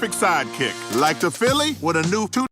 perfect sidekick. Like the Philly with a new two.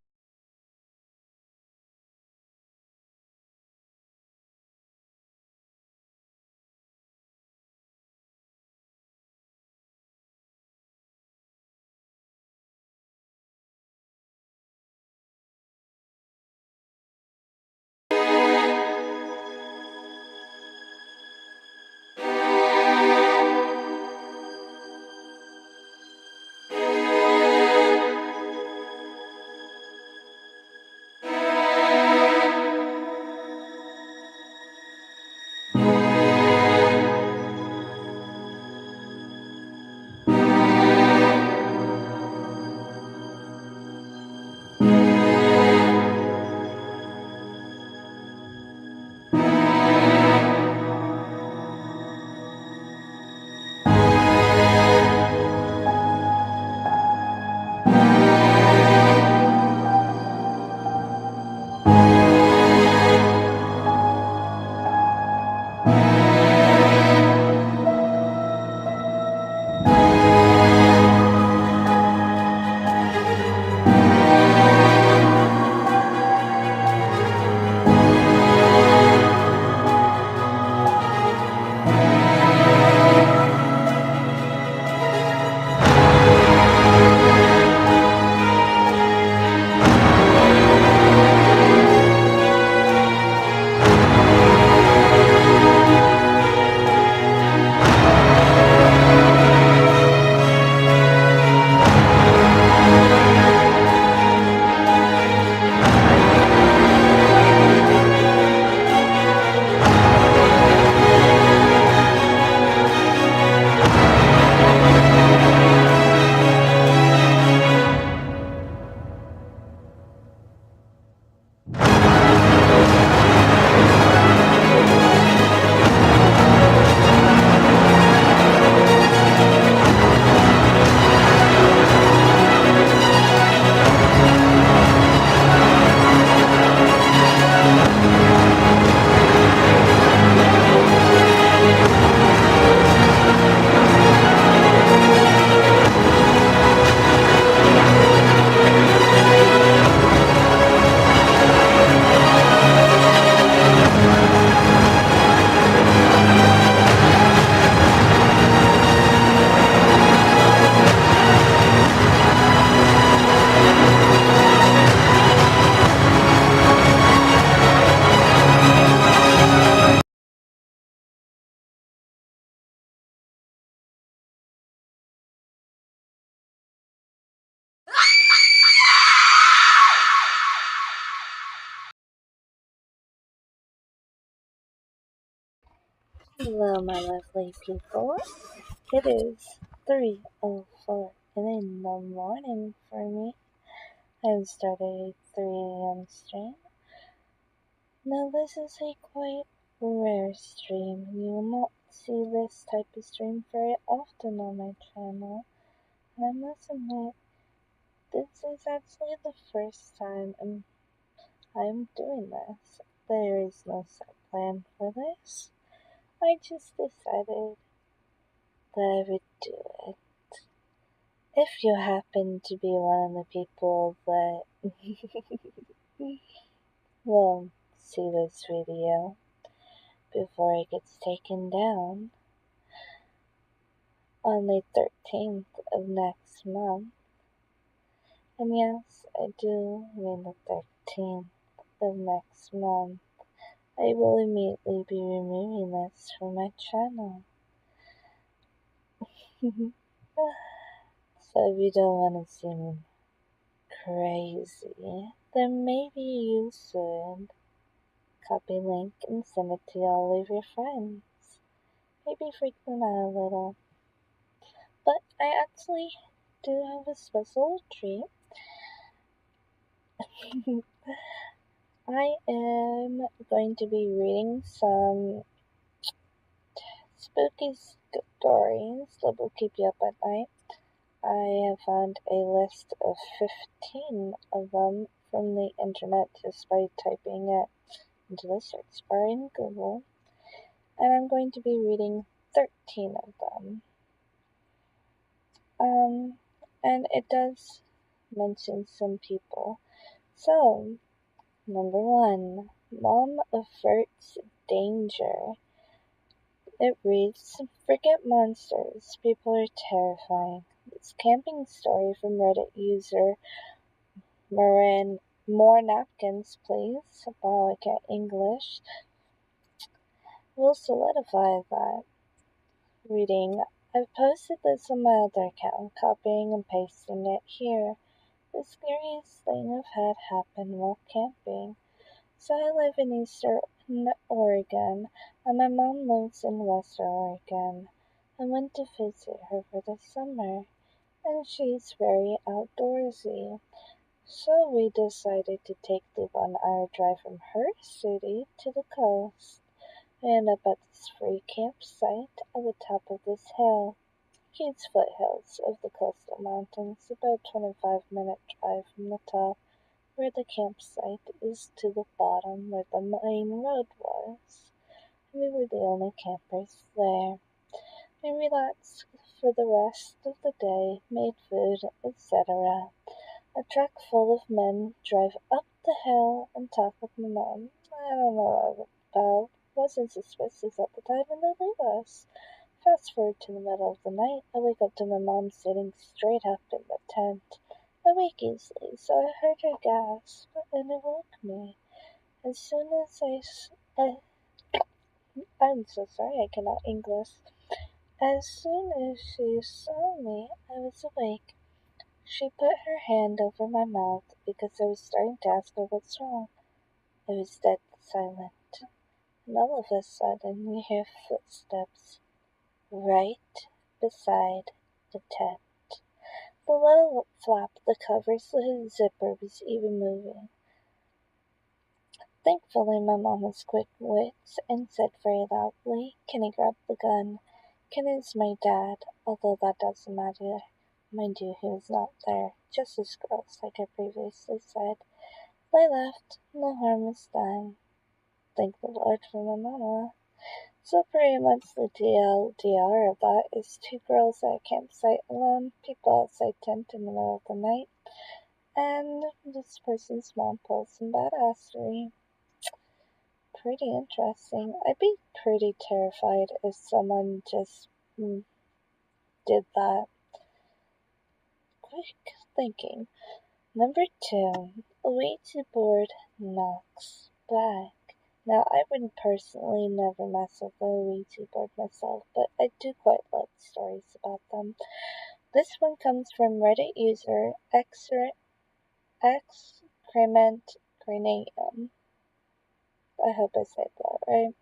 Hello, my lovely people. It is 3:04 in the morning for me. I've started a 3 a.m. stream. Now, this is a quite rare stream. You will not see this type of stream very often on my channel. And I must admit, this is actually the first time I'm doing this. There is no set plan for this. I just decided that I would do it. If you happen to be one of the people that will see this video before it gets taken down on the 13th of next month, and yes, I do mean the 13th of next month, I will immediately be removing this from my channel. So if you don't want to see me crazy, then maybe you should copy link and send it to all of your friends. Maybe freak them out a little. But I actually do have a special treat. I am going to be reading some spooky stories that will keep you up at night. I have found a list of 15 of them from the internet just by typing it into the search bar in Google, and I'm going to be reading 13 of them. and it does mention some people. So, number 1, Mom averts danger. It reads, forget monsters, people are terrifying. This camping story from Reddit user Marin More Napkins Please, wow I can't English, will solidify that. Reading, I've posted this on my other account, copying and pasting it here. The scariest thing I've had happen while camping. So I live in Eastern Oregon, and my mom lives in Western Oregon. I went to visit her for the summer, and she's very outdoorsy. So we decided to take the 1 hour drive from her city to the coast. We ended up at this free campsite at the top of this hill. Huge foothills of the coastal mountains, about a 25-minute drive from the top where the campsite is to the bottom where the main road was. We were the only campers there. We relaxed for the rest of the day, made food, etc. A truck full of men drive up the hill and talk with my mom. I don't know about, wasn't suspicious at the time, and they leave us. Fast forward to the middle of the night, I wake up to my mom sitting straight up in the tent. I wake easily, so I heard her gasp, and it woke me. As soon as I'm so sorry I cannot English. As soon as she saw me, I was awake. She put her hand over my mouth because I was starting to ask her what's wrong. I was dead silent, and all of a sudden we hear footsteps right beside the tent. The little flap that covers the zipper was even moving. Thankfully, my mom was quick wits and said very loudly, Kenny grabbed the gun. Kenny is my dad, although that doesn't matter. Mind you, he was not there, just his girls, like I previously said. They left, no harm was done. Thank the Lord for my mama. So pretty much the TLDR of that is 2 girls at a campsite alone, people outside tent in the middle of the night, and this person's mom pulls some badassery. Pretty interesting. I'd be pretty terrified if someone just did that. Quick thinking. Number 2, a Ouija board knocks back. Now, I would personally never mess with a Ouija board myself, but I do quite love stories about them. This one comes from Reddit user Excrement Granium. I hope I said that right.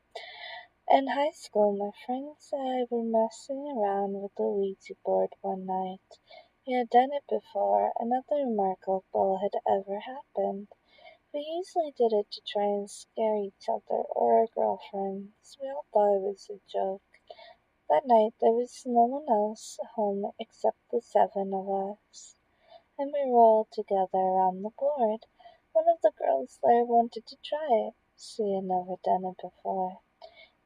In high school, my friends and I were messing around with the Ouija board one night. We had done it before, and nothing remarkable had ever happened. We usually did it to try and scare each other or our girlfriends. We all thought it was a joke. That night there was no one else home except the 7 of us, and we were all together around the board. One of the girls there wanted to try it. She had never done it before.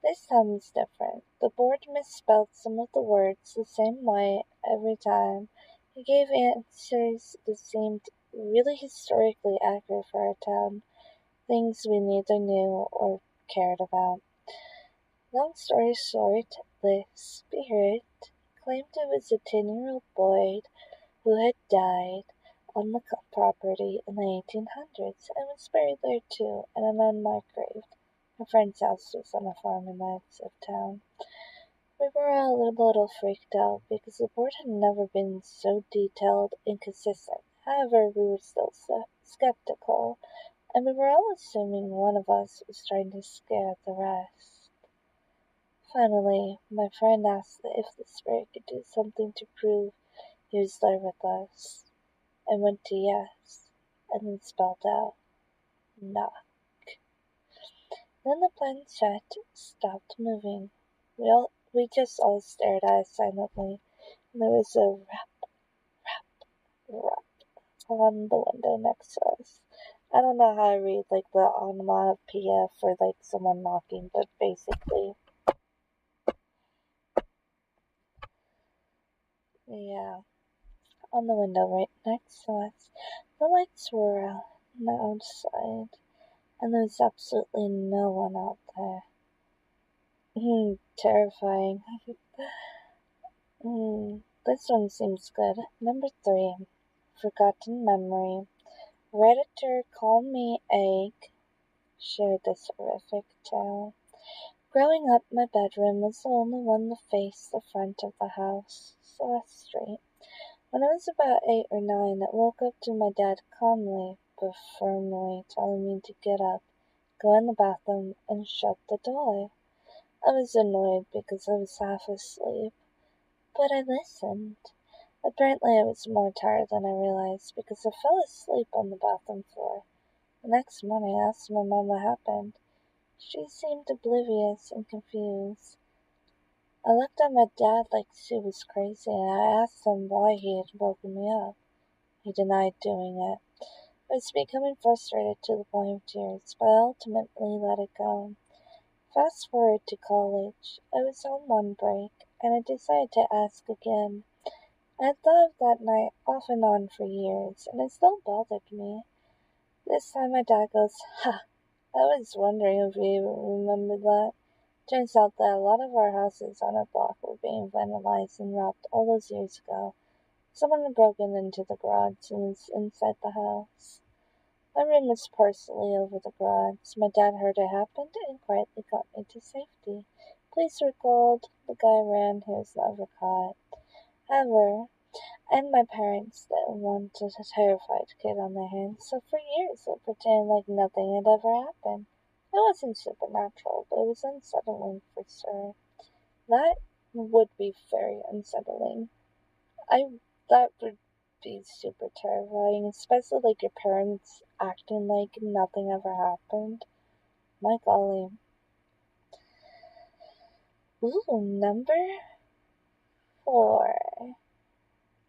This time was different. The board misspelled some of the words the same way every time. He gave answers that seemed really historically accurate for our town, things we neither knew or cared about. Long story short, the spirit claimed it was a 10-year-old boy who had died on the property in the 1800s and was buried there too in an unmarked grave. My friend's house was on a farm in the edge of town. We were all a little freaked out because the board had never been so detailed and consistent. However, we were still skeptical, and we were all assuming one of us was trying to scare the rest. Finally, my friend asked if the spirit could do something to prove he was there with us, and went to yes, and then spelled out, knock. Then the planchette stopped moving. We just all stared at it silently, and there was a rap, rap on the window next to us. I don't know how to read like the onomatopoeia for like someone knocking, but basically, yeah. on the window right next to us. The lights were out outside, and there was absolutely no one out there. Terrifying. This one seems good. Number 3. Forgotten Memory. Redditor Call Me Egg shared this horrific tale. Growing up, my bedroom was the only one that faced the front of the house, South Street. When I was about 8 or 9, I woke up to my dad calmly but firmly telling me to get up, go in the bathroom, and shut the door. I was annoyed because I was half asleep, but I listened. Apparently, I was more tired than I realized because I fell asleep on the bathroom floor. The next morning, I asked my mom what happened. She seemed oblivious and confused. I looked at my dad like she was crazy, and I asked him why he had woken me up. He denied doing it. I was becoming frustrated to the point of tears, but I ultimately let it go. Fast forward to college. I was on one break, and I decided to ask again. I had thought of that night off and on for years, and it still bothered me. This time my dad goes, "Ha! I was wondering if you remember that." Turns out that a lot of our houses on our block were being vandalized and robbed all those years ago. Someone had broken into the garage and was inside the house. My room was partially over the garage. My dad heard it happen and quietly got me to safety. Police were called. The guy ran. He was never caught. However, and my parents didn't want a terrified kid on their hands, so for years they pretended like nothing had ever happened. It wasn't supernatural, but it was unsettling for sure. That would be very unsettling. That would be super terrifying, especially like your parents acting like nothing ever happened. My golly. Ooh, number 4.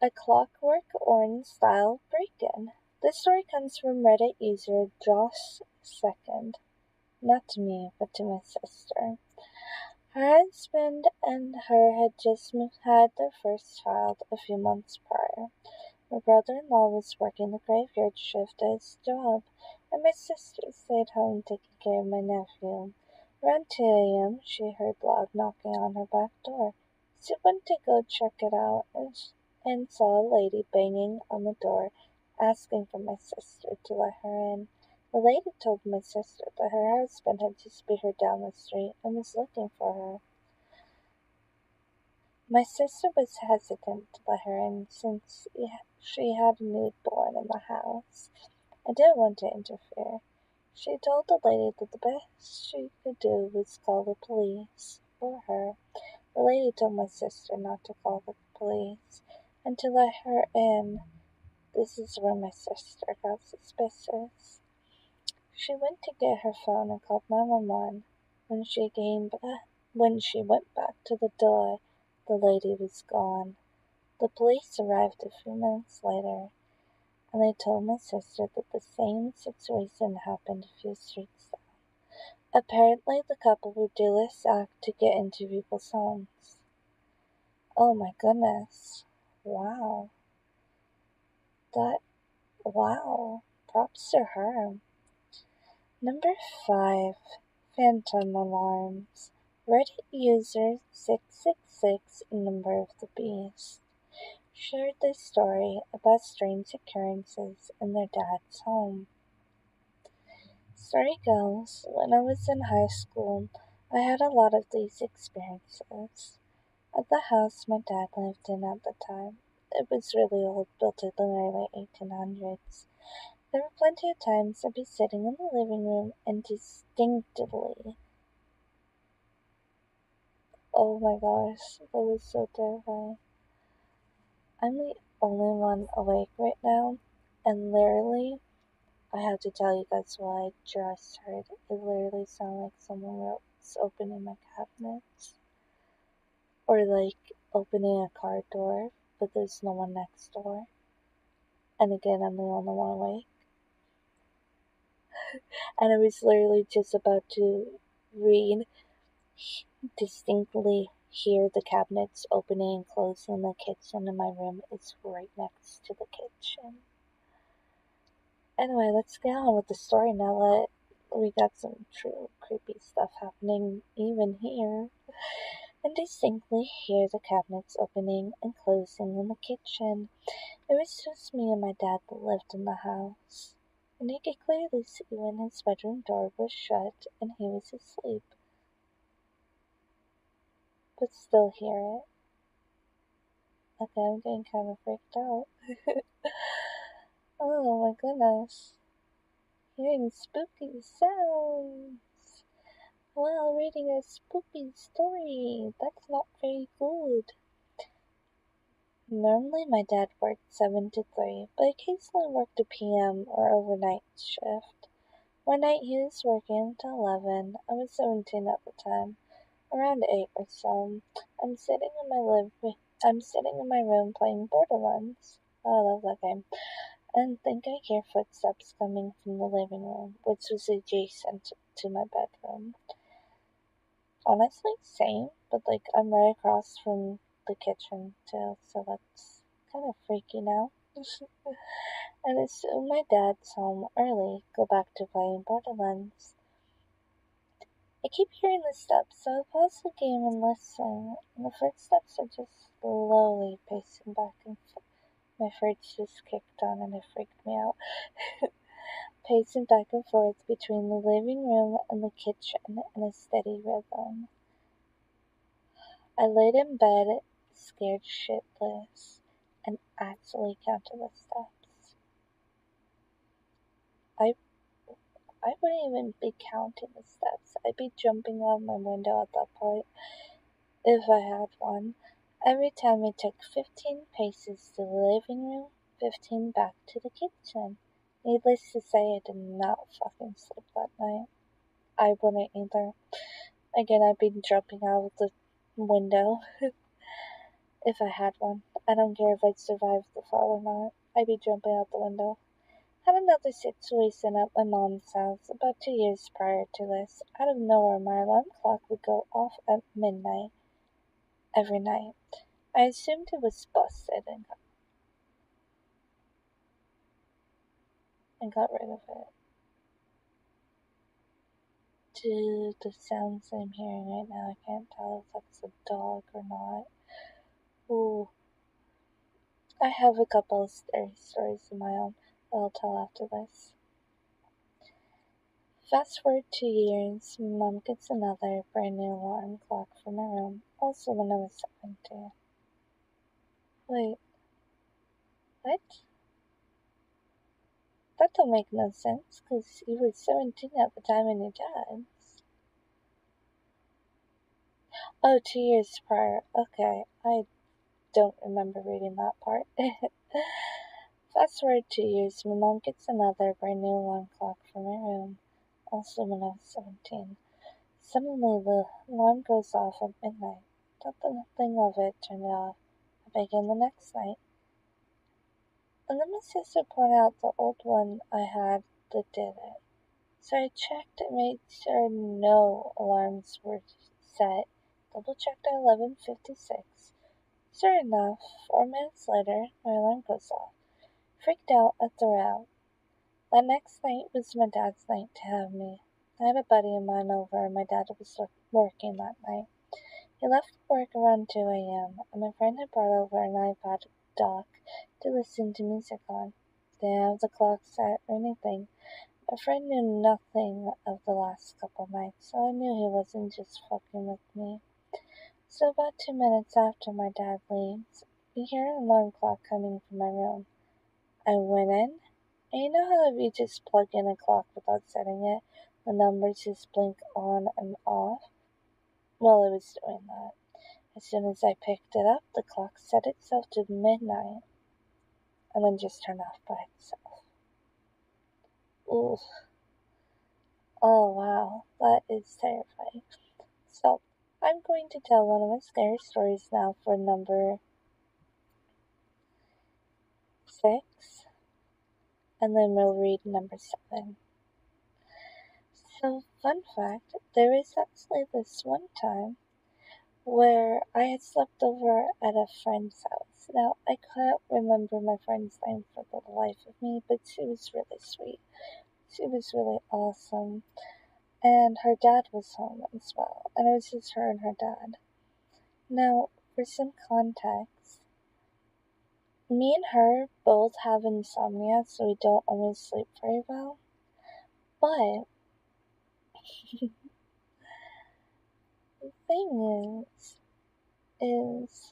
A Clockwork Orange style break-in. This story comes from Reddit user Josh Second. Not to me, but to my sister. Her husband and her had just had their first child a few months prior. My brother-in-law was working the graveyard shift at his job, and my sister stayed home taking care of my nephew. Around 2 a.m., she heard loud knocking on her back door. She went to go check it out and saw a lady banging on the door, asking for my sister to let her in. The lady told my sister that her husband had just beat her down the street and was looking for her. My sister was hesitant to let her in since she had a newborn in the house. I didn't want to interfere. She told the lady that the best she could do was call the police for her. The lady told my sister not to call the police and to let her in. This is where my sister got suspicious. She went to get her phone and called 911. When she went back to the door, the lady was gone. The police arrived a few minutes later, and they told my sister that the same situation happened a few streets down. Apparently, the couple would do this act to get into people's homes. Oh my goodness. Wow. Wow. Props to her. Number 5. Phantom Alarms. Reddit user 666 Number of the Beast shared this story about strange occurrences in their dad's home. Story goes, when I was in high school, I had a lot of these experiences. At the house my dad lived in at the time, it was really old, built in the early 1800s. There were plenty of times I'd be sitting in the living room and distinctively, oh my gosh, that was so terrifying. I'm the only one awake right now, and literally, I have to tell you guys what I just heard. It literally sounded like someone was opening my cabinets, or like opening a car door, but there's no one next door. And again, I'm the only one awake. And I was literally just about to read distinctly hear the cabinets opening and closing in the kitchen, and my room is right next to the kitchen. Anyway, let's get on with the story now. We got some true creepy stuff happening even here. And distinctly hear the cabinets opening and closing in the kitchen. It was just me and my dad that lived in the house, and he could clearly see when his bedroom door was shut and he was asleep, but still hear it. Okay, I'm getting kind of freaked out. Oh my goodness. Hearing spooky sounds while reading a spooky story. That's not very good. Normally my dad worked 7 to 3, but occasionally worked a PM or overnight shift. One night he was working until 11. I was 17 at the time, around 8 or so. I'm sitting in my room playing Borderlands. Oh, I love that game. And think I hear footsteps coming from the living room, which was adjacent to my bedroom. Honestly, same, but I'm right across from the kitchen too, so that's kind of freaky now. And assume my dad's home early, go back to playing Borderlands. I keep hearing the steps, so I pause the game and listen, and the footsteps are just slowly pacing back and forth. My fridge just kicked on and it freaked me out. Pacing back and forth between the living room and the kitchen in a steady rhythm. I laid in bed, scared shitless, and actually counted the steps. I wouldn't even be counting the steps. I'd be jumping out of my window at that point, if I had one. Every time I took 15 paces to the living room, 15 back to the kitchen. Needless to say, I did not fucking sleep that night. I wouldn't either. Again, I'd be jumping out of the window if I had one. I don't care if I'd survive the fall or not. I'd be jumping out the window. Had another situation at my mom's house about 2 years prior to this. Out of nowhere, my alarm clock would go off at midnight every night. I assumed it was busted and got rid of it. To the sounds I'm hearing right now, I can't tell if that's a dog or not. Ooh. I have a couple of scary stories of my own that I'll tell after this. Fast forward 2 years, Mom gets another brand new alarm clock for my room, also when I was 17. Wait, what? That don't make no sense, cause you were 17 at the time and your dad's. Oh, 2 years prior. Okay, I don't remember reading that part. Fast forward 2 years, my mom gets another brand new alarm clock for my room, also when I was 17. Suddenly the alarm goes off at midnight. Thought nothing of it turned off again the next night. And then my sister pointed out the old one I had that did it. So I checked and made sure no alarms were set. Double checked at 11:56. Sure enough, 4 minutes later, my alarm goes off. Freaked out, I threw out. That next night was my dad's night to have me. I had a buddy of mine over and my dad was working that night. He left work around 2 a.m. and my friend had brought over an iPod dock to listen to music on. Didn't have the clock set or anything. My friend knew nothing of the last couple nights, so I knew he wasn't just fucking with me. So about 2 minutes after my dad leaves, we hear an alarm clock coming from my room. I went in, and you know how if you just plug in a clock without setting it, the numbers just blink on and off? Well, it was doing that. As soon as I picked it up, the clock set itself to midnight, and then just turned off by itself. Ooh. Oh wow, that is terrifying. So, I'm going to tell one of my scary stories now for number 6, and then we'll read number 7. So, fun fact, there was actually this one time where I had slept over at a friend's house. Now, I can't remember my friend's name for the life of me, but she was really sweet. She was really awesome. And her dad was home as well, and it was just her and her dad. Now, for some context, me and her both have insomnia, so we don't always sleep very well. But the thing is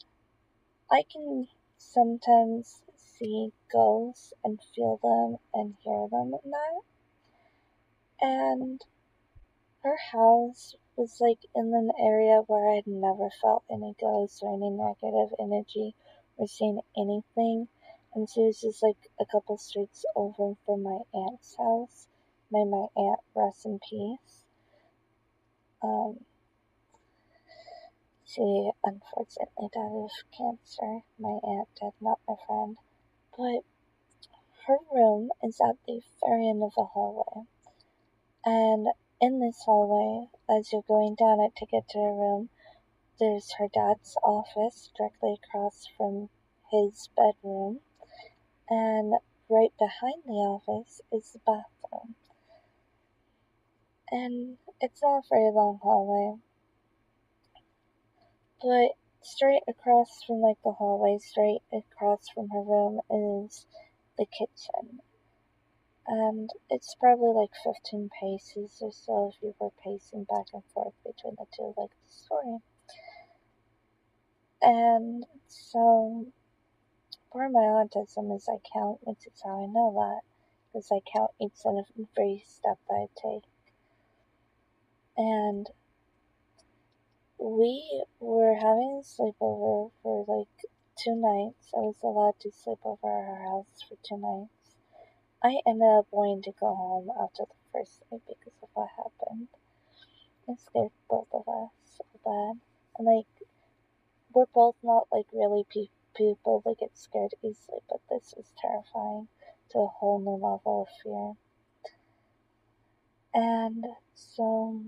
I can sometimes see ghosts and feel them and hear them at night. And her house was like in an area where I'd never felt any ghosts or any negative energy or seen anything. And she was just like a couple streets over from my aunt's house. May my aunt rest in peace. Um, she unfortunately died of cancer. My aunt did, not my friend. But her room is at the very end of the hallway. And in this hallway, as you're going down it to get to her room, there's her dad's office directly across from his bedroom. And right behind the office is the bathroom. And it's not a very long hallway. But straight across from like the hallway, straight across from her room is the kitchen. And it's probably like 15 paces or so if you were pacing back and forth between the two, like the story. And so, for my autism, as I count, which is how I know that, because I count each and every step I take. And we were having a sleepover for like 2 nights. I was allowed to sleep over at her house for 2 nights. I ended up wanting to go home after the first night because of what happened. It scared both of us so bad. And like, we're both not like really people that get scared easily, but this was terrifying to a whole new level of fear. And so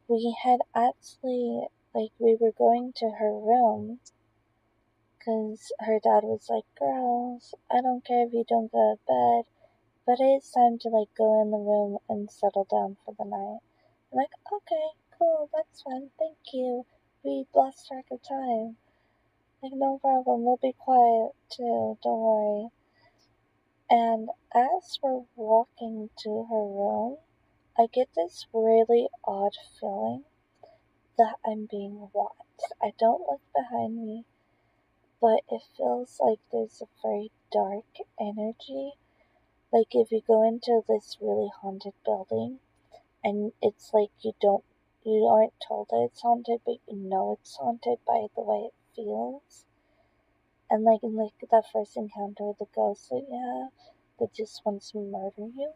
we had actually, like, we were going to her room because her dad was like, "Girls, I don't care if you don't go to bed, but it's time to like go in the room and settle down for the night." I'm like, "Okay, cool, that's fine, thank you. We lost track of time. Like, no problem, we'll be quiet too, don't worry." And as we're walking to her room, I get this really odd feeling that I'm being watched. I don't look behind me, but it feels like there's a very dark energy. Like if you go into this really haunted building and it's like you aren't told that it's haunted, but you know it's haunted by the way it feels. And like in like that first encounter with the ghost that you have that just wants to murder you.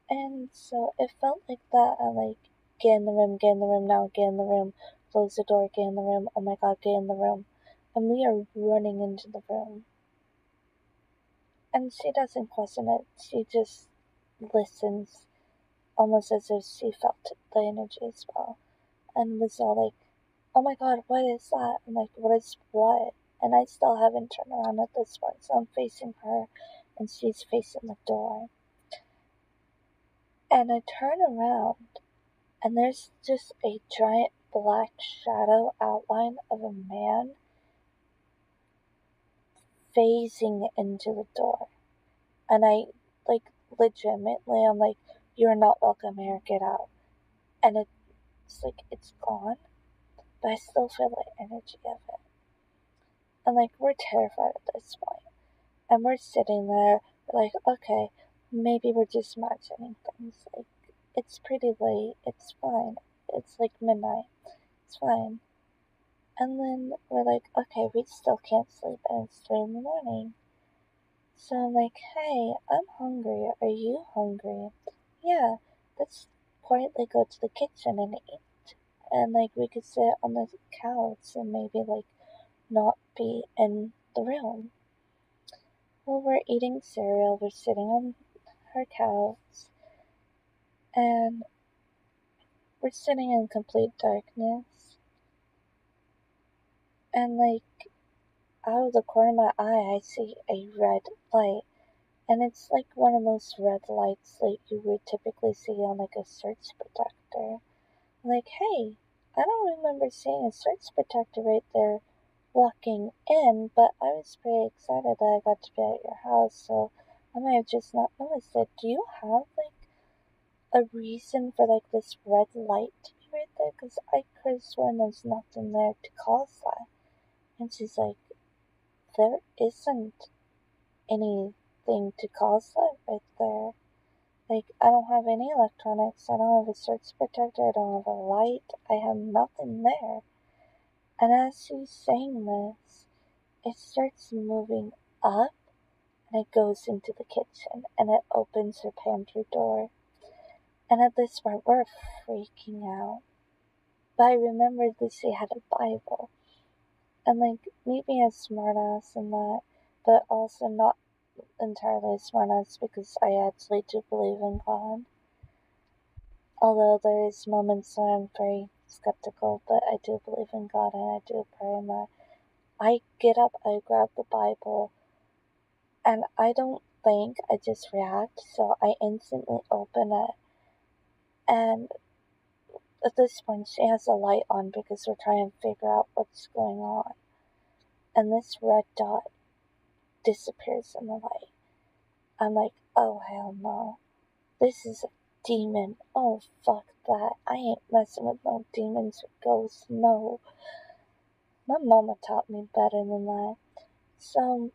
And so it felt like that. I like, get in the room, get in the room now, get in the room, close the door, get in the room, oh my god, get in the room. And we are running into the room. And she doesn't question it, she just listens, almost as if she felt the energy as well. And was all like, "Oh my god, what is that?" I'm like, "What is what?" And I still haven't turned around at this point, so I'm facing her and she's facing the door. And I turn around and there's just a giant black shadow outline of a man phasing into the door. And I, like, legitimately, I'm like, "You're not welcome here, get out." And it's like, it's gone, but I still feel the energy of it. And like, we're terrified at this point. And we're sitting there, like, okay, maybe we're just imagining things. Like, it's pretty late, it's fine. It's like midnight, it's fine. And then we're like, okay, we still can't sleep, and it's 3 in the morning. So I'm like, "Hey, I'm hungry. Are you hungry?" "Yeah, let's quietly go to the kitchen and eat." And like, we could sit on the couch and maybe like not be in the room. Well, we're eating cereal, we're sitting on her couch, and we're sitting in complete darkness, and like out of the corner of my eye, I see a red light. And it's like one of those red lights that you would typically see on like a search protector. Like, hey, I don't remember seeing a search protector right there walking in, but I was pretty excited that I got to be at your house, so I might have just not noticed it. Do you have like a reason for like this red light to be right there? Because I could have sworn there's nothing there to cause that. And she's like, there isn't anything to cause that right there. Like, I don't have any electronics, I don't have a search protector, I don't have a light, I have nothing there. And as she's saying this, it starts moving up and it goes into the kitchen and it opens her pantry door. And at this point, we're freaking out. But I remembered that she had a Bible. And like, me being a smartass and that, but also not entirely a smartass because I actually do believe in God. Although there is moments where I'm very skeptical, but I do believe in God and I do pray in that. I get up, I grab the Bible, and I don't think, I just react, so I instantly open it. And at this point, she has a light on because we're trying to figure out what's going on. And this red dot disappears in the light. I'm like, oh hell no. This is a demon. Oh fuck that. I ain't messing with no demons or ghosts, no. My mama taught me better than that. So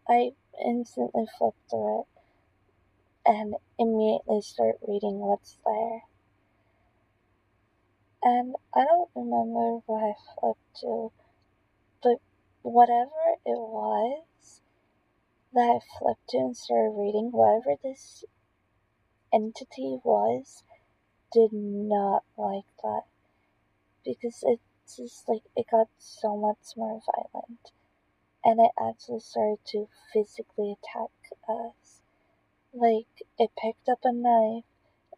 I instantly flipped through it and immediately start reading what's there. And I don't remember what I flipped to, but whatever it was that I flipped to and started reading, whatever this entity was, did not like that. Because it's just like, it got so much more violent. And it actually started to physically attack us. Like, it picked up a knife,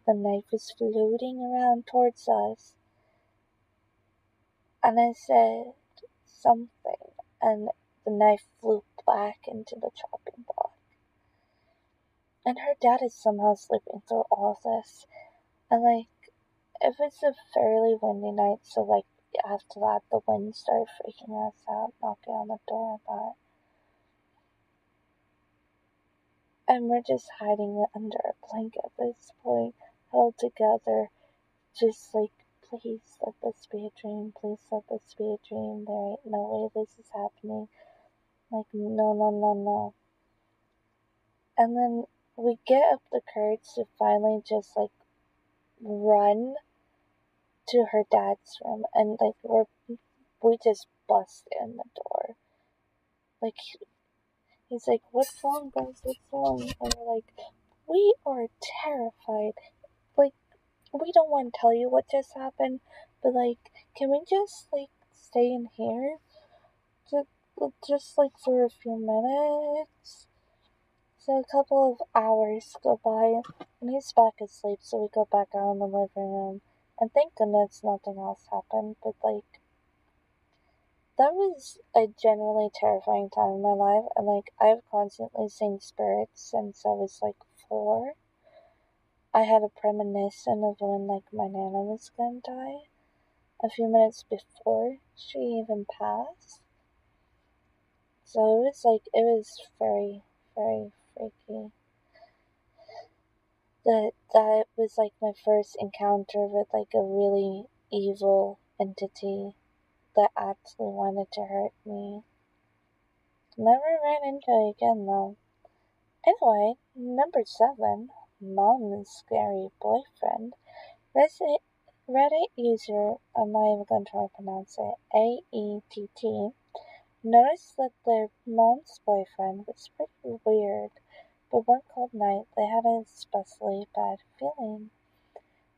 the knife was floating around towards us, and I said something, and the knife flew back into the chopping block. And her dad is somehow sleeping through all of this. And like, it was a fairly windy night, so like, after that, the wind started freaking us out, knocking on the door and that. And we're just hiding under a blanket at this point, held together, just like, please let this be a dream, please let this be a dream, there ain't no way this is happening. Like, no, no, no, no. And then we get up the courage to finally just like run to her dad's room, and like we just bust in the door. Like, he's like, what's wrong, guys? What's wrong? And we're like, we are terrified. Like, we don't want to tell you what just happened, but like, can we just like stay in here? Just like for a few minutes? So a couple of hours go by, and he's back asleep, so we go back out in the living room. And thank goodness nothing else happened, but like, that was a genuinely terrifying time in my life, and like, I've constantly seen spirits since I was like 4. I had a premonition of when like my nana was gonna die a few minutes before she even passed. So it was very, very freaky. That was like my first encounter with like a really evil entity that actually wanted to hurt me. Never ran into it again though. Anyway, number 7, Mom's scary boyfriend. Reddit user, I'm not even going to try to pronounce it, AETT, noticed that their mom's boyfriend was pretty weird, but one cold night they had an especially bad feeling.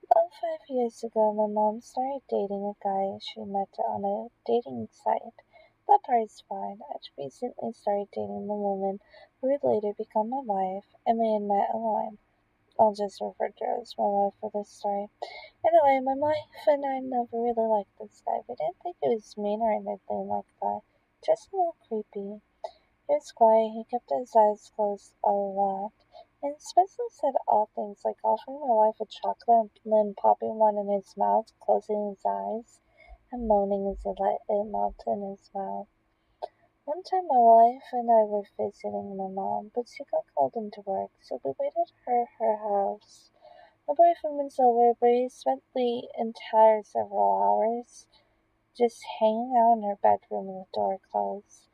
About 5 years ago, my mom started dating a guy she met on a dating site. That part is fine. I recently started dating the woman who would later become my wife, and we had met online. I'll just refer to her as my wife for this story. Anyway, my wife and I never really liked this guy. We didn't think he was mean or anything like that. Just a little creepy. He was quiet, he kept his eyes closed a lot, and especially said odd things like offering my wife a chocolate and then popping one in his mouth, closing his eyes, and moaning as he let it melt in his mouth. One time my wife and I were visiting my mom, but she got called into work, so we waited at her house. My boyfriend was over, but he spent the entire several hours just hanging out in her bedroom with the door closed.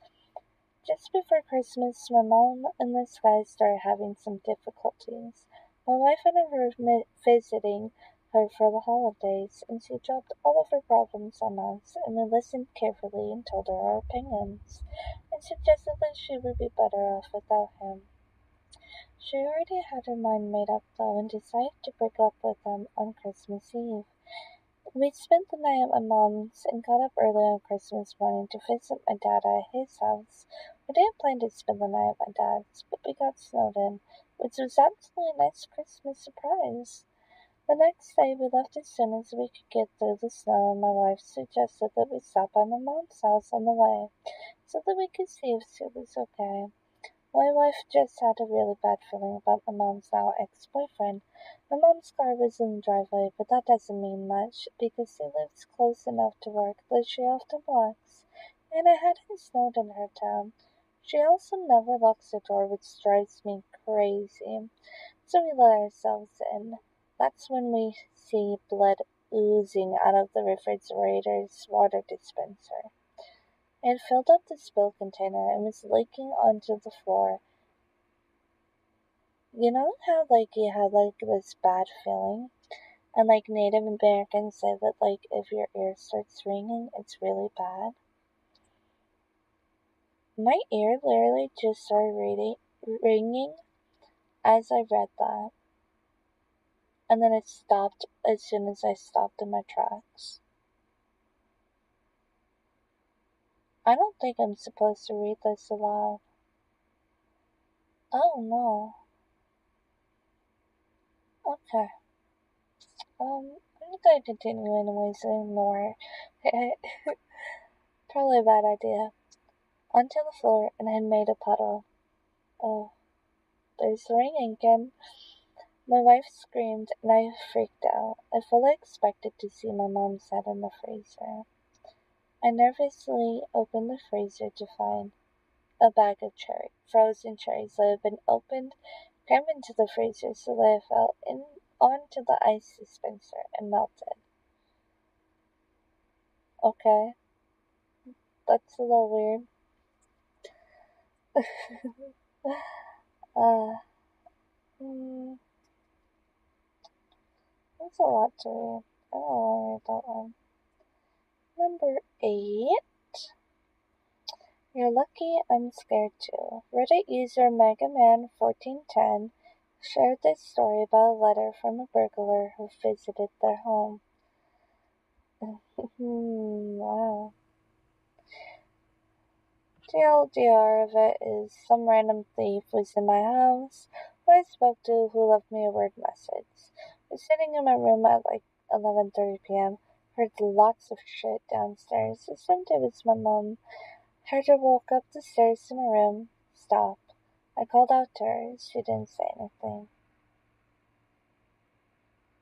Just before Christmas, my mom and this guy started having some difficulties. My wife and I were visiting her for the holidays, and she dropped all of her problems on us, and we listened carefully and told her our opinions, and suggested that she would be better off without him. She already had her mind made up, though, and decided to break up with him on Christmas Eve. We spent the night at my mom's and got up early on Christmas morning to visit my dad at his house. We didn't plan to spend the night at my dad's, but we got snowed in, which was actually a nice Christmas surprise. The next day we left as soon as we could get through the snow, and my wife suggested that we stop by my mom's house on the way, so that we could see if she was okay. My wife just had a really bad feeling about my mom's now ex-boyfriend. My mom's car was in the driveway, but that doesn't mean much, because she lives close enough to work that she often walks, and it hadn't snowed in her town. She also never locks the door, which drives me crazy. So we let ourselves in. That's when we see blood oozing out of the refrigerator's water dispenser. It filled up the spill container and was leaking onto the floor. You know how you had this bad feeling? And Native Americans say that if your ear starts ringing, it's really bad. My ear literally just started ringing as I read that. And then it stopped as soon as I stopped in my tracks. I don't think I'm supposed to read this aloud. Oh no. Okay. I'm gonna continue anyways anymore. Probably a bad idea. Onto the floor and had made a puddle. Oh, there's the ringing again. My wife screamed and I freaked out. I fully expected to see my mom's head in the freezer. I nervously opened the freezer to find a bag of frozen cherries that had been opened, crammed into the freezer so that I fell onto the ice dispenser and melted. Okay, that's a little weird. uh, hmm, that's a lot to read. I don't want to read that one. Number 8. You're lucky I'm scared too. Reddit user MegaMan1410 shared this story about a letter from a burglar who visited their home. Wow. TLDR of it is some random thief was in my house who I spoke to who left me a word message. I was sitting in my room at 11:30 p.m. Heard lots of shit downstairs. Assumed it was my mom. Heard her walk up the stairs to my room. Stop. I called out to her. She didn't say anything.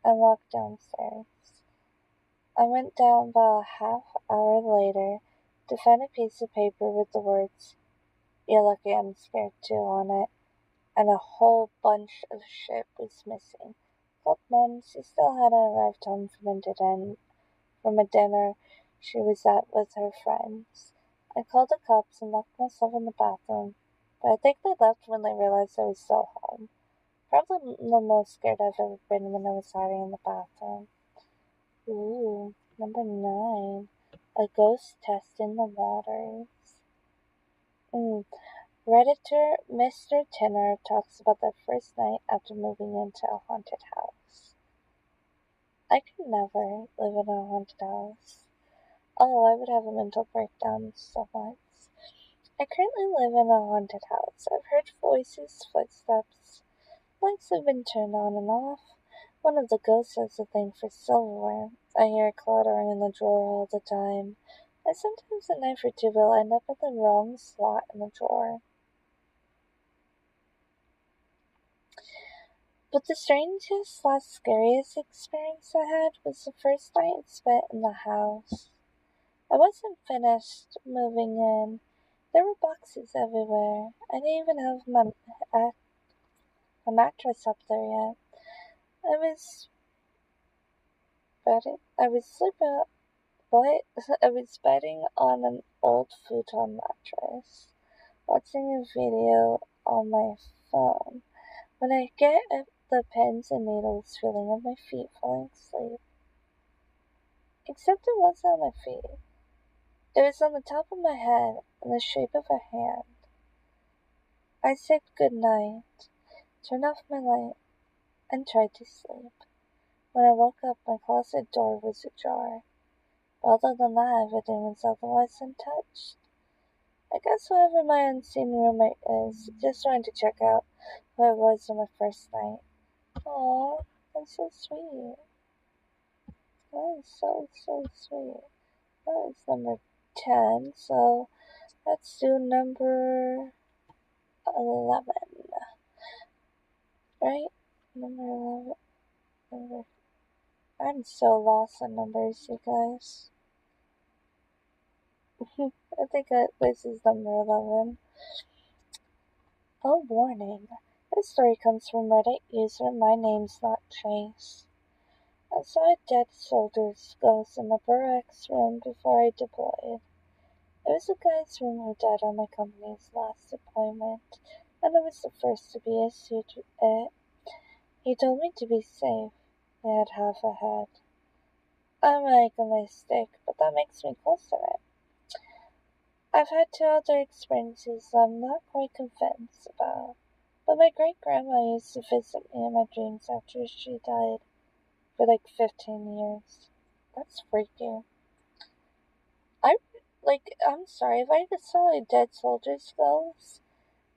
I walked downstairs. I went down about a half hour later to find a piece of paper with the words, "You're lucky I'm scared too" on it, and a whole bunch of shit was missing. Called Mom. She still hadn't arrived home from a dinner she was at with her friends. I called the cops and locked myself in the bathroom, but I think they left when they realized I was still home. Probably the most scared I've ever been when I was hiding in the bathroom. Ooh, number 9. A ghost test in the waters. Redditor Mr. Tinner talks about their first night after moving into a haunted house. I could never live in a haunted house. Oh, I would have a mental breakdown so much. I currently live in a haunted house. I've heard voices, footsteps, Lights have been turned on and off. One of the ghosts has a thing for silverware. I hear it clattering in the drawer all the time. And sometimes a knife or two will end up in the wrong slot in the drawer. But the strangest, scariest experience I had was the first night I spent in the house. I wasn't finished moving in. There were boxes everywhere. I didn't even have a mattress up there yet. I was sleeping, what? I was bedding on an old futon mattress, watching a video on my phone. When I get the pins and needles feeling of my feet falling asleep. Except it wasn't on my feet. It was on the top of my head in the shape of a hand. I said good night, turned off my light, and tried to sleep. When I woke up, my closet door was ajar. But other than that, everything was otherwise untouched. I guess whoever my unseen roommate is just wanted to check out who I was on my first night. Aw, that's so sweet. That is so sweet. That was number 10, so let's do number 11. Right? Number 11. I'm so lost on numbers, you guys. I think this is number 11. Oh, warning. This story comes from Reddit user My Name's Not Chase. I saw a dead soldier's ghost in my barracks room before I deployed. It was a guy's room who died on my company's last deployment, and I was the first to be issued it. He told me to be safe. He had half a head. I'm like a mistake, but that makes me close to it. I've had 2 other experiences I'm not quite convinced about, but my great-grandma used to visit me in my dreams after she died for like 15 years. That's freaky. I'm sorry, if I just saw a dead soldier's ghost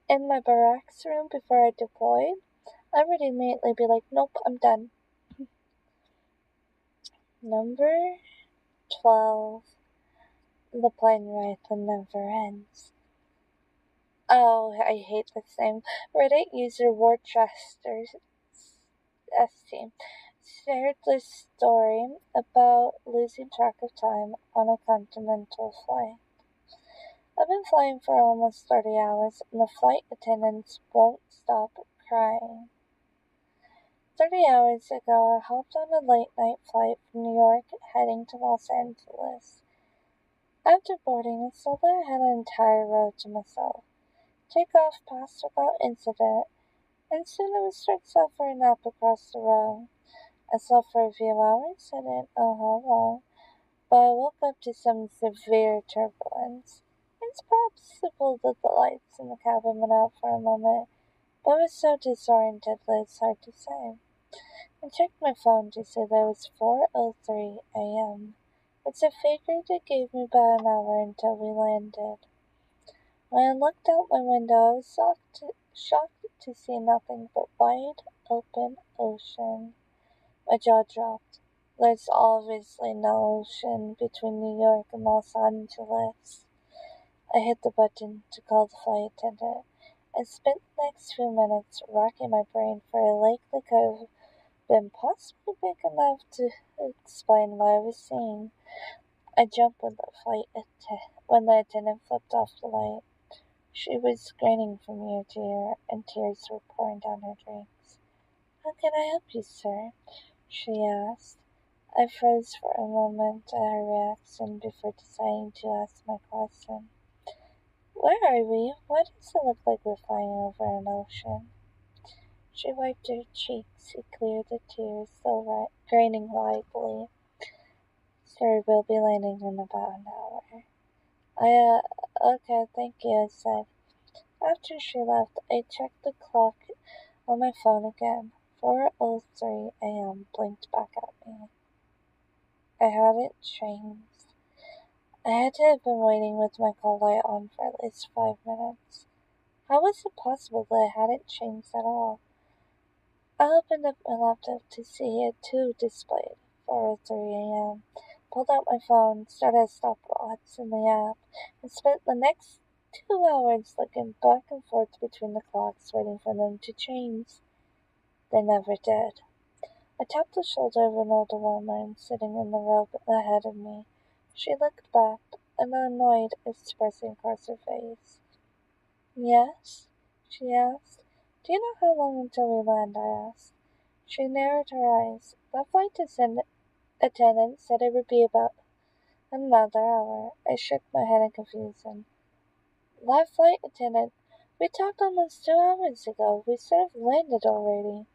in my barracks room before I deployed, I would immediately be like, nope, I'm done. Number 12. The plane ride that never ends. Oh, I hate this name. Reddit user Worcester ST shared this story about losing track of time on a continental flight. I've been flying for almost 30 hours, and the flight attendants won't stop crying. 30 hours ago, I hopped on a late-night flight from New York heading to Los Angeles. After boarding, I saw that I had an entire road to myself. Takeoff passed without incident, and soon I was stretched out for a nap across the road. I slept for a few hours, I didn't know how long, but I woke up to some severe turbulence. It's possible that the lights in the cabin went out for a moment, but I was so disoriented that it's hard to say. I checked my phone to see that it was 4:03 a.m., which I figured it gave me about an hour until we landed. When I looked out my window, I was shocked to see nothing but wide open ocean. My jaw dropped. There's obviously no ocean between New York and Los Angeles. I hit the button to call the flight attendant. I spent the next few minutes racking my brain for a lake that could have been possibly big enough to explain what I was seeing. I jumped when the attendant flipped off the light. She was grinning from ear to ear, and tears were pouring down her cheeks. "How can I help you, sir?" she asked. I froze for a moment at her reaction before deciding to ask my question. "Where are we? Why does it look like we're flying over an ocean?" She wiped her cheeks to clear the tears still draining widely. "Sir, we'll be landing in about an hour." Okay, thank you, I said. After she left, I checked the clock on my phone again. 4:03 a.m. blinked back at me. I hadn't changed. I had to have been waiting with my call light on for at least 5 minutes. How was it possible that I hadn't changed at all? I opened up my laptop to see it too displayed for 3 a.m. Pulled out my phone, started a stopwatch in the app, and spent the next 2 hours looking back and forth between the clocks, waiting for them to change. They never did. I tapped the shoulder of an older woman sitting in the row ahead of me. She looked back, an annoyed expression across her face. Yes? She asked. Do you know how long until we land? I asked. She narrowed her eyes. The flight attendant said it would be about another hour. I shook my head in confusion. That flight attendant, we talked almost 2 hours ago. We should have landed already.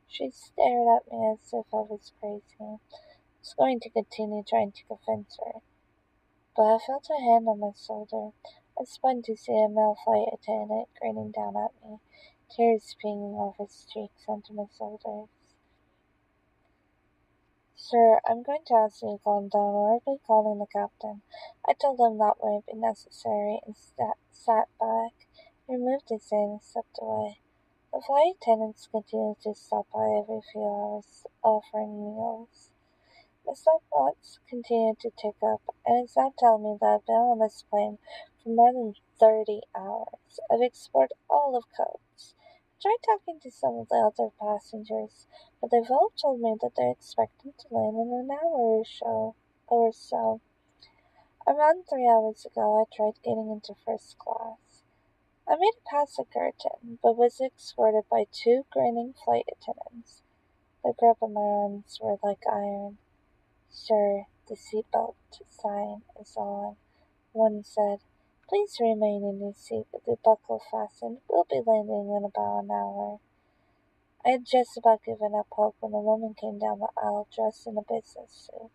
She stared at me as if I was crazy. I was going to continue trying to convince her, but I felt a hand on my shoulder. I spun to see a male flight attendant grinning down at me, tears pinging off his cheeks onto my shoulders. Sir, I'm going to ask you to calm down or I'll be calling the captain. I told him that wouldn't be necessary and sat back. He removed his hand and stepped away. The flight attendants continued to stop by every few hours, offering meals. My stopwatch continued to tick up, and it's now telling me that I've been on this plane for more than 30 hours. I've explored all of coast. I tried talking to some of the other passengers, but they've all told me that they're expecting to land in an hour or so. Around 3 hours ago, I tried getting into first class. I made it past the curtain, but was escorted by two grinning flight attendants. The grip on my arms were like iron. Sir, the seatbelt sign is on. One said, please remain in your seat with the buckle fastened. We'll be landing in about an hour. I had just about given up hope when a woman came down the aisle dressed in a business suit.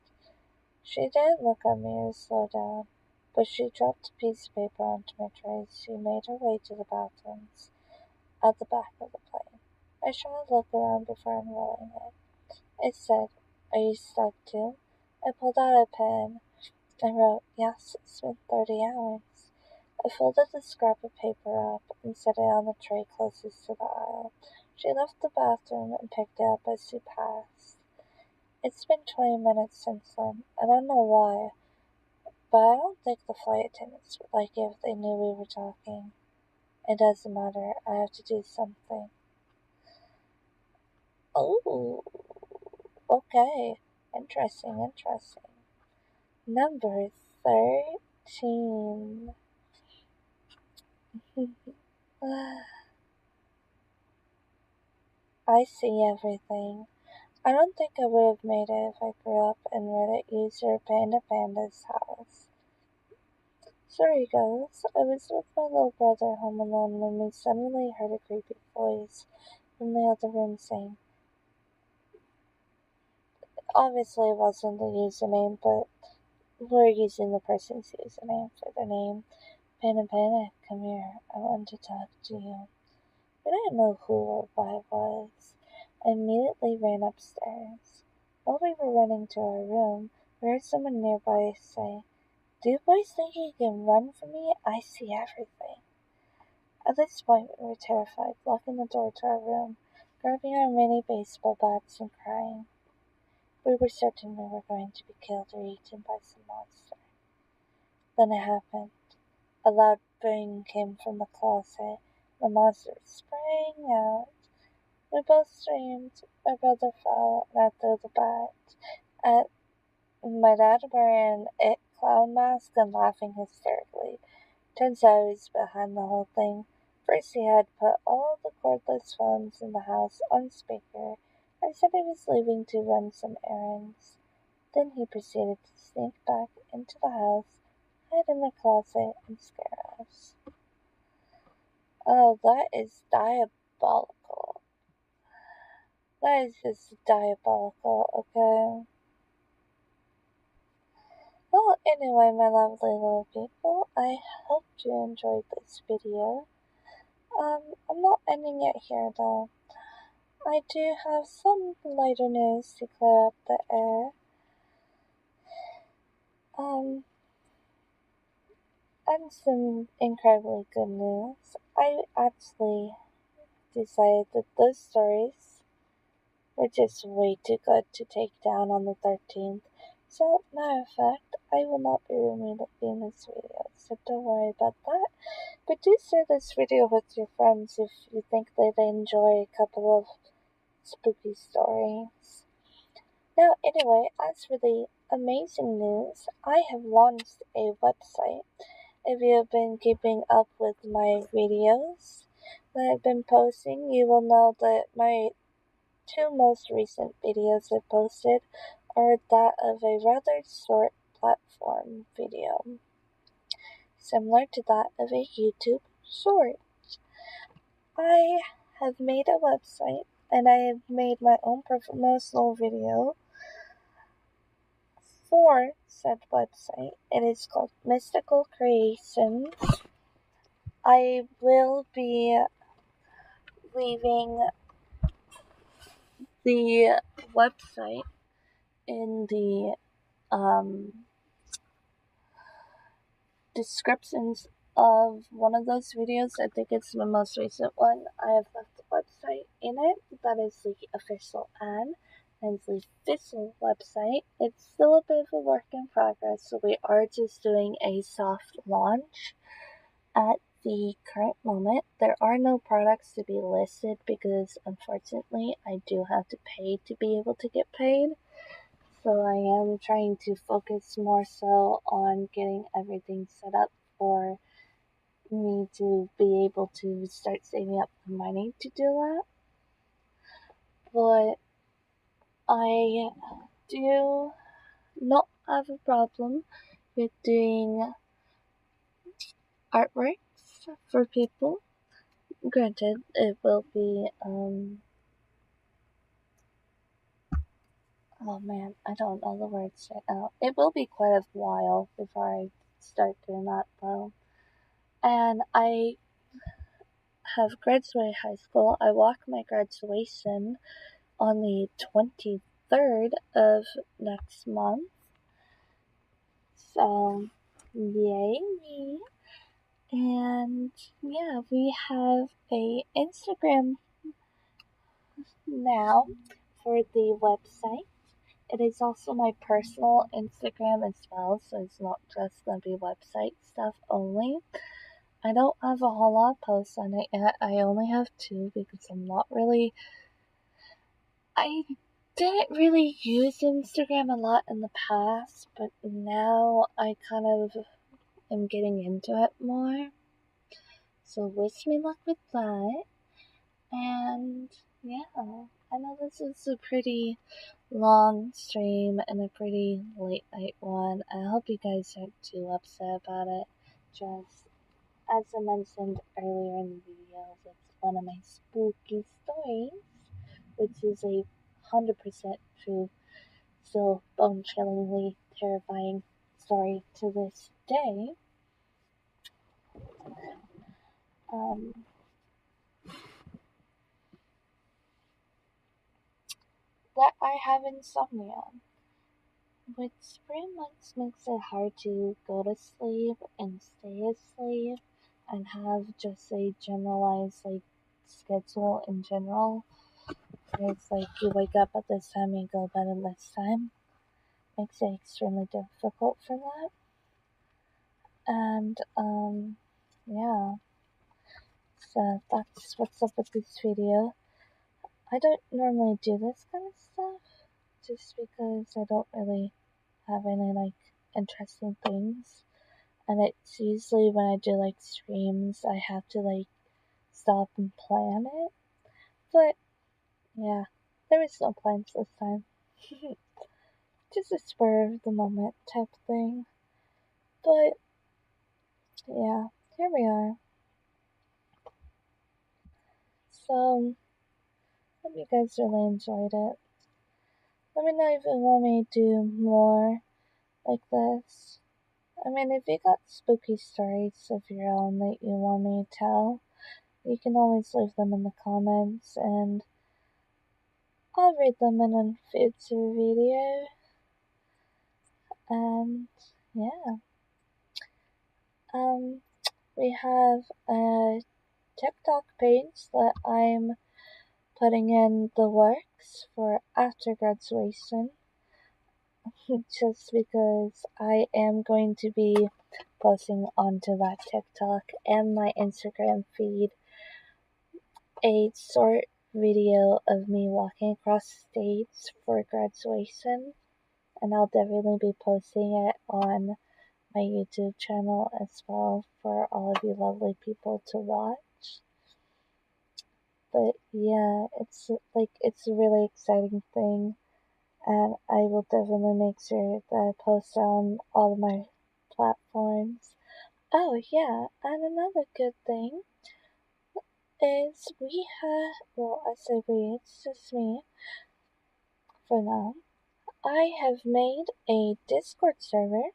She didn't look at me or slow down, but she dropped a piece of paper onto my tray as she made her way to the bathrooms at the back of the plane. I shot a look around before unrolling it. It said, are you stuck too? I pulled out a pen and wrote, yes, it's been 30 hours. I folded the scrap of paper up and set it on the tray closest to the aisle. She left the bathroom and picked it up as she passed. It's been 20 minutes since then. I don't know why, but I don't think the flight attendants would like it if they knew we were talking. It doesn't matter. I have to do something. Oh, okay. Interesting. Number 13. I see everything. I don't think I would have made it if I grew up in Reddit user Panda Panda's house. Sorry guys, I was with my little brother home alone when we suddenly heard a creepy voice from the other room saying, obviously it wasn't the username, but we're using the person's username for the name. Panda Panda, come here, I want to talk to you. We didn't know who or what it was. I immediately ran upstairs. While we were running to our room, we heard someone nearby say, do you boys think you can run from me? I see everything. At this point, we were terrified, locking the door to our room, grabbing our mini baseball bats and crying. We were certain we were going to be killed or eaten by some monster. Then it happened. A loud bang came from the closet. The monster sprang out. We both screamed. My brother fell, and I threw the bat at my dad wearing a clown mask and laughing hysterically. Turns out he was behind the whole thing. First he had put all the cordless phones in the house on speaker and said he was leaving to run some errands. Then he proceeded to sneak back into the house, hide in the closet, and scare us. Oh, that is diabolical. That is just diabolical, okay? Well, anyway, my lovely little people, I hope you enjoyed this video. I'm not ending it here though. I do have some lighter news to clear up the air. And some incredibly good news. I actually decided that those stories were just way too good to take down on the 13th. So, matter of fact, I will not be removing this video, so don't worry about that. But do share this video with your friends if you think they'd enjoy a couple of spooky stories. Now, anyway, as for the amazing news, I have launched a website. If you have been keeping up with my videos that I've been posting, you will know that my two most recent videos I posted are that of a rather short platform video, similar to that of a YouTube short. I have made a website and I have made my own promotional video for said website. It is called Mystical Creations. I will be leaving the website in the descriptions of one of those videos. I think it's my most recent one. I have left the website in it. That is the official ad. And the official website. It's still a bit of a work in progress, so we are just doing a soft launch at the current moment. There are no products to be listed because unfortunately I do have to pay to be able to get paid. So I am trying to focus more so on getting everything set up for me to be able to start saving up the money to do that. But I do not have a problem with doing artworks for people. Granted, it will be, oh man, I don't know the words right now. It will be quite a while before I start doing that though. And I have graduated high school. I walk my graduation on the 23rd of next month. So, yay me. And yeah, we have a Instagram now for the website. It is also my personal Instagram as well, so it's not just gonna be website stuff only. I don't have a whole lot of posts on it yet. I only have two because I didn't really use Instagram a lot in the past, but now I kind of am getting into it more. So wish me luck with that. And yeah, I know this is a pretty long stream and a pretty late night one. I hope you guys aren't too upset about it. Just as I mentioned earlier in the videos, it's one of my spooky stories, which is 100% true, still bone-chillingly terrifying story to this day. That I have insomnia, which pretty much makes it hard to go to sleep and stay asleep and have just a generalized schedule in general. It's like you wake up at this time and you go to bed at this time. Makes it extremely difficult for that. And yeah. So that's what's up with this video. I don't normally do this kind of stuff just because I don't really have any interesting things. And it's usually when I do streams I have to stop and plan it. But yeah, there was no plans this time. Just a spur of the moment type thing. But yeah, here we are. So hope you guys really enjoyed it. Let me know if you want me to do more like this. I mean, if you got spooky stories of your own that you want me to tell, you can always leave them in the comments and I'll read them in a future video. And yeah. We have a TikTok page that I'm putting in the works for after graduation, just because I am going to be posting onto that TikTok and my Instagram feed a short video of me walking across stage for graduation, and I'll definitely be posting it on my YouTube channel as well for all of you lovely people to watch. But yeah, it's a really exciting thing, and I will definitely make sure that I post on all of my platforms. Oh yeah, and another good thing is I say we, it's just me for now. I have made a Discord server.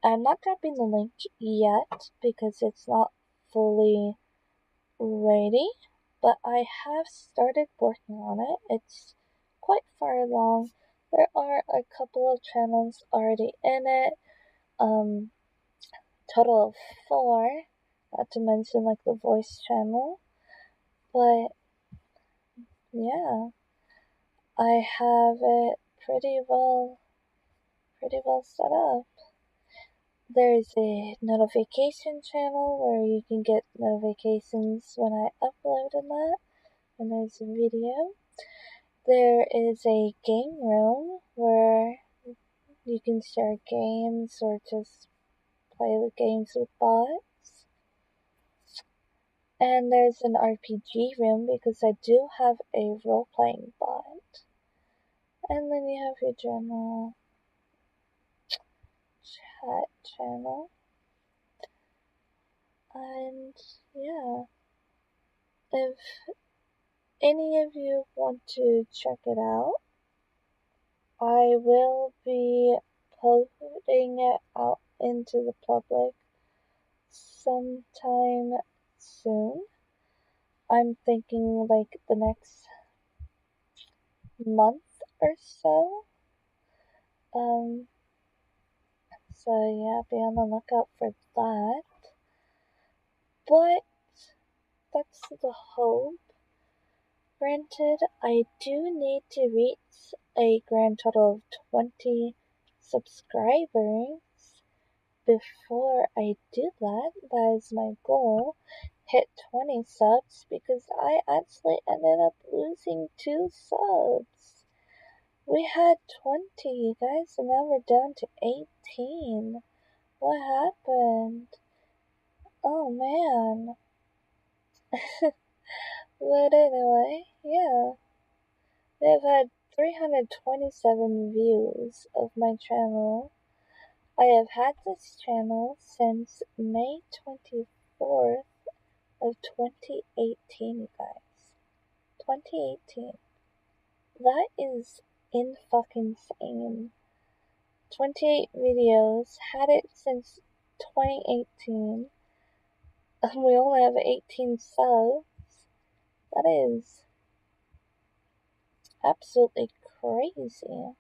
I'm not dropping the link yet because it's not fully ready, but I have started working on it. It's quite far along. There are a couple of channels already in it. Total of 4, not to mention like the voice channel. But yeah, I have it pretty well set up. There's a notification channel where you can get notifications when I upload and that, and there's a video. There is a game room where you can share games or just play the games with bots. And there's an RPG room because I do have a role-playing bot. And then you have your general chat channel. And yeah, if any of you want to check it out, I will be putting it out into the public sometime soon. I'm thinking like the next month or so. So yeah, be on the lookout for that. But that's the hope. Granted, I do need to reach a grand total of 20 subscribers before I do that. That is my goal. Hit 20 subs because I actually ended up losing 2 subs. We had 20, guys, and now we're down to 18. What happened? Oh man. But anyway, yeah. They've had 327 views of my channel. I have had this channel since May 24th of 2018, you guys. 2018. That is in-fucking-sane. 28 videos, had it since 2018. We only have 18 subs. That is absolutely crazy.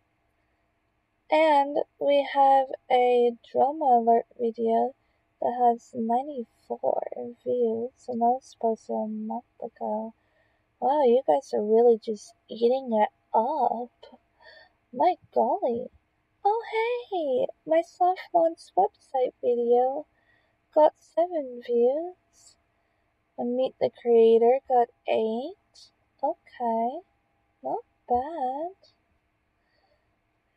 And we have a drama alert video that has 94 views, and that was posted a month ago. Wow, you guys are really just eating it up. My golly. Oh hey, my soft launch website video got 7 views. And Meet the Creator got 8. Okay, not bad.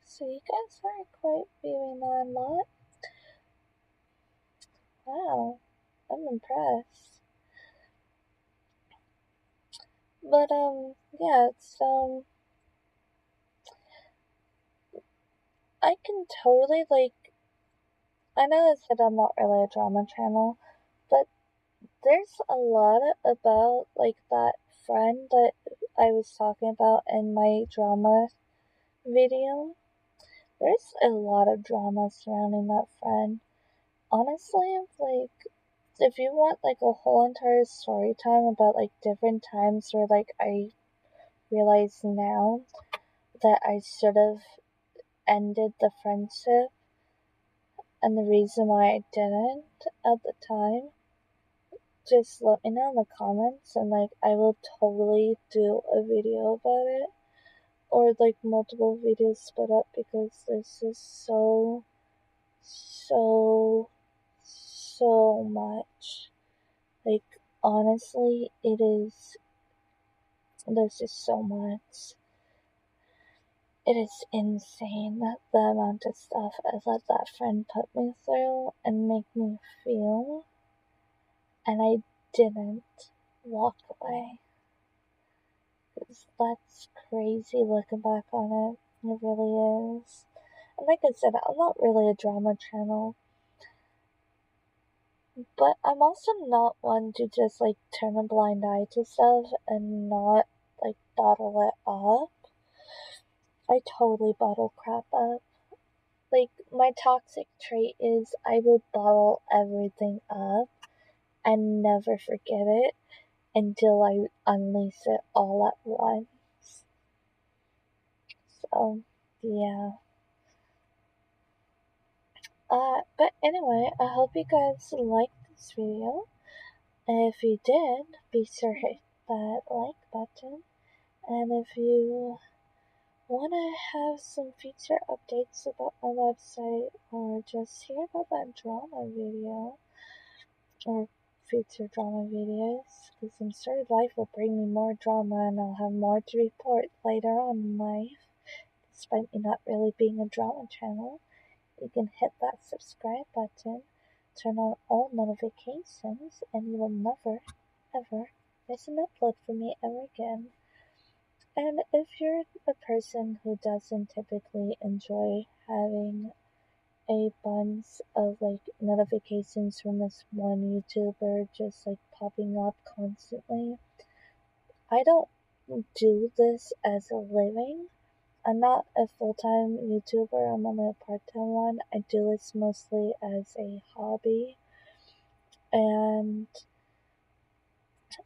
So you guys are quite viewing that a lot. Wow, I'm impressed. But yeah, so I can totally I know I said I'm not really a drama channel, but there's a lot about that friend that I was talking about in my drama video. There's a lot of drama surrounding that friend. Honestly, if you want a whole entire story time about different times where I realize now that I should have ended the friendship and the reason why I didn't at the time, just let me know in the comments, and like I will totally do a video about it, or like multiple videos split up, because this is so much. Like, honestly, there's just so much. It is insane the amount of stuff I let that friend put me through and make me feel, and I didn't walk away. That's crazy looking back on it. It really is. And like I said, I'm not really a drama channel, but I'm also not one to just like turn a blind eye to stuff and not like bottle it up. I totally bottle crap up. Like, my toxic trait is I will bottle everything up and never forget it until I unleash it all at once. So, yeah. But anyway, I hope you guys liked this video. And if you did, be sure to hit that like button. And if you want to have some future updates about my website, or just hear about that drama video, or future drama videos, because I'm sure life will bring me more drama and I'll have more to report later on in life, despite me not really being a drama channel, you can hit that subscribe button, turn on all notifications, and you will never, ever miss an upload from me ever again. And if you're a person who doesn't typically enjoy having a bunch of like notifications from this one YouTuber just like popping up constantly, I don't do this as a living. I'm not a full-time YouTuber, I'm only a part-time one. I do this mostly as a hobby. And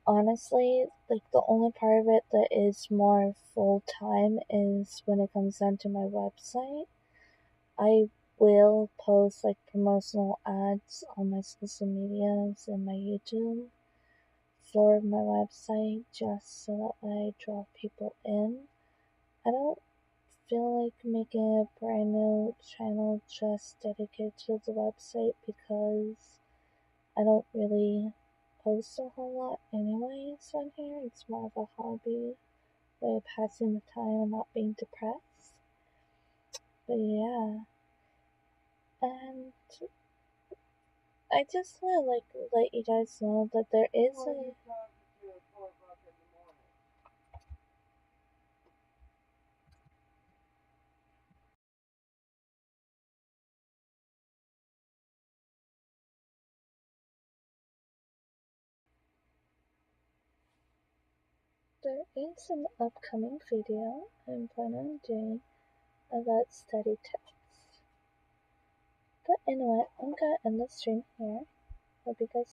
honestly, like the only part of it that is more full-time is when it comes down to my website. I will post like promotional ads on my social medias and my YouTube for my website, just so that I draw people in. I don't feel like making a brand new channel just dedicated to the website, because I don't really post a whole lot anyways on here. It's more of a hobby way of passing the time and not being depressed. But yeah, and I just want to like let you guys know that there is an upcoming video I'm planning on doing about study tips. But anyway, I'm gonna end the stream here. Hope you guys